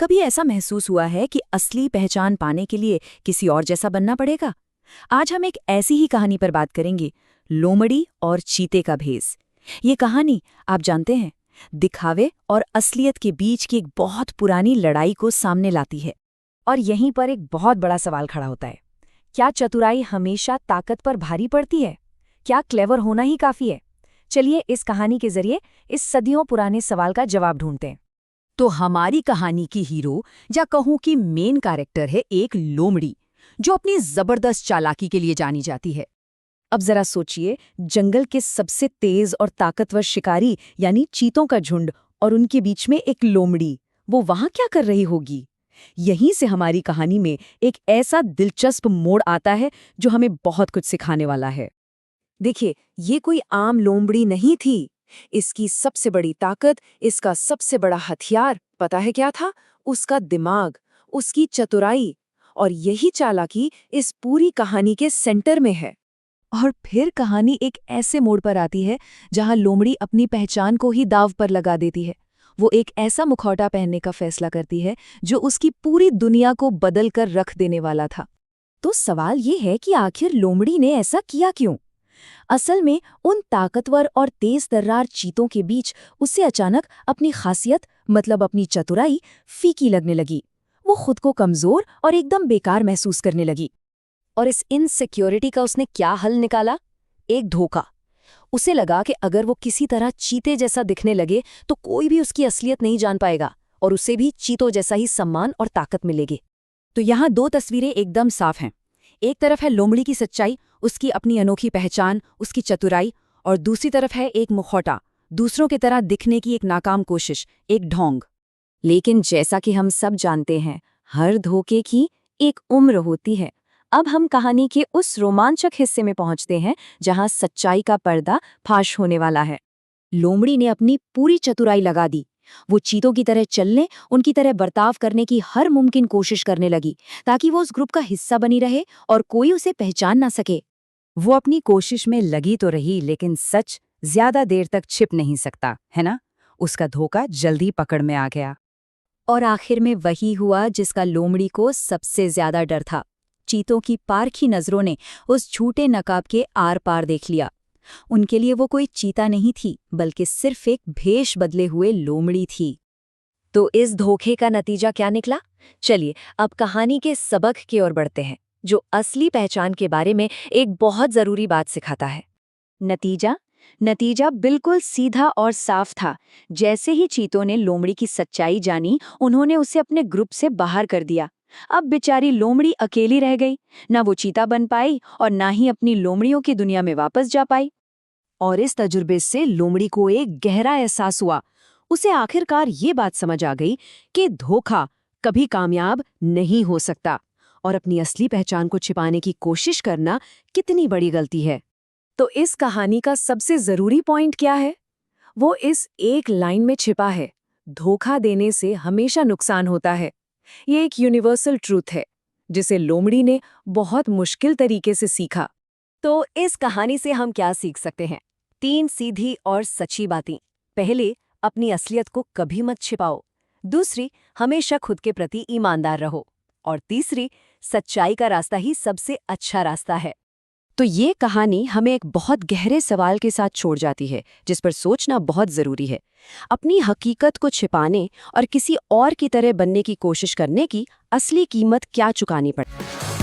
कभी ऐसा महसूस हुआ है कि असली पहचान पाने के लिए किसी और जैसा बनना पड़ेगा? आज हम एक ऐसी ही कहानी पर बात करेंगे, लोमड़ी और चीते का भेष। ये कहानी, आप जानते हैं, दिखावे और असलियत के बीच की एक बहुत पुरानी लड़ाई को सामने लाती है। और यहीं पर एक बहुत बड़ा सवाल खड़ा होता है, क्या चतुराई हमेशा ताकत पर भारी पड़ती है? क्या क्लेवर होना ही काफी है? चलिए इस कहानी के जरिए इस सदियों पुराने सवाल का जवाब ढूंढते हैं। तो हमारी कहानी की हीरो, या कहूं कि मेन कैरेक्टर है एक लोमड़ी, जो अपनी जबरदस्त चालाकी के लिए जानी जाती है। अब जरा सोचिए, जंगल के सबसे तेज और ताकतवर शिकारी यानी चीतों का झुंड, और उनके बीच में एक लोमड़ी, वो वहां क्या कर रही होगी? यहीं से हमारी कहानी में एक ऐसा दिलचस्प मोड़ आता है जो हमें बहुत कुछ सिखाने वाला है। देखिए, ये कोई आम लोमड़ी नहीं थी। इसकी सबसे बड़ी ताकत, इसका सबसे बड़ा हथियार पता है क्या था? उसका दिमाग, उसकी चतुराई। और यही चालाकी इस पूरी कहानी के सेंटर में है। और फिर कहानी एक ऐसे मोड़ पर आती है जहां लोमड़ी अपनी पहचान को ही दांव पर लगा देती है। वो एक ऐसा मुखौटा पहनने का फैसला करती है जो उसकी पूरी दुनिया को बदल कर रख देने वाला था। तो सवाल ये है कि आखिर लोमड़ी ने ऐसा किया क्यों? असल में उन ताकतवर और तेज तर्रार चीतों के बीच उसे अचानक अपनी खासियत, मतलब अपनी चतुराई, फीकी लगने लगी। वो खुद को कमजोर और एकदम बेकार महसूस करने लगी। और इस इनसिक्योरिटी का उसने क्या हल निकाला? एक धोखा। उसे लगा कि अगर वो किसी तरह चीते जैसा दिखने लगे तो कोई भी उसकी असलियत नहीं जान पाएगा और उसे भी चीतों जैसा ही सम्मान और ताकत मिलेगी। तो यहाँ दो तस्वीरें एकदम साफ हैं। एक तरफ है लोमड़ी की सच्चाई, उसकी अपनी अनोखी पहचान, उसकी चतुराई, और दूसरी तरफ है एक मुखौटा, दूसरों की तरह दिखने की एक नाकाम कोशिश, एक ढोंग। लेकिन जैसा कि हम सब जानते हैं, हर धोखे की एक उम्र होती है। अब हम कहानी के उस रोमांचक हिस्से में पहुंचते हैं जहां सच्चाई का पर्दा फाश होने वाला है। लोमड़ी ने अपनी पूरी चतुराई लगा दी। वो चीतों की तरह चलने, उनकी तरह बर्ताव करने की हर मुमकिन कोशिश करने लगी ताकि वो उस ग्रुप का हिस्सा बनी रहे और कोई उसे पहचान ना सके। वो अपनी कोशिश में लगी तो रही, लेकिन सच ज्यादा देर तक छिप नहीं सकता, है ना? उसका धोखा जल्दी पकड़ में आ गया। और आखिर में वही हुआ जिसका लोमड़ी को सबसे ज्यादा डर था। चीतों की पारखी नजरों ने उस झूठे नकाब के आर पार देख लिया। उनके लिए वो कोई चीता नहीं थी, बल्कि सिर्फ एक भेष बदले हुए लोमड़ी थी। तो इस धोखे का नतीजा क्या निकला? चलिए अब कहानी के सबक की ओर बढ़ते हैं, जो असली पहचान के बारे में एक बहुत जरूरी बात सिखाता है। नतीजा बिल्कुल सीधा और साफ था। जैसे ही चीतों ने लोमड़ी की सच्चाई जानी, उन्होंने उसे अपने ग्रुप से बाहर कर दिया। अब बेचारी लोमड़ी अकेली रह गई। ना वो चीता बन पाई और ना ही अपनी लोमड़ियों की दुनिया में वापस जा पाई। और इस तजुर्बे से लोमड़ी को एक गहरा एहसास हुआ। उसे आखिरकार ये बात समझ आ गई कि धोखा कभी कामयाब नहीं हो सकता और अपनी असली पहचान को छिपाने की कोशिश करना कितनी बड़ी गलती है। तो इस कहानी का सबसे जरूरी पॉइंट क्या है? वो इस एक लाइन में छिपा है, धोखा देने से हमेशा नुकसान होता है। ये एक यूनिवर्सल ट्रूथ है जिसे लोमड़ी ने बहुत मुश्किल तरीके से सीखा। तो इस कहानी से हम क्या सीख सकते हैं? 3 सीधी और सच्ची बातें। पहले, अपनी असलियत को कभी मत छिपाओ। दूसरी, हमेशा खुद के प्रति ईमानदार रहो। और तीसरी, सच्चाई का रास्ता ही सबसे अच्छा रास्ता है। तो ये कहानी हमें एक बहुत गहरे सवाल के साथ छोड़ जाती है, जिस पर सोचना बहुत जरूरी है। अपनी हकीकत को छिपाने और किसी और की तरह बनने की कोशिश करने की असली कीमत क्या चुकानी पड़ती है।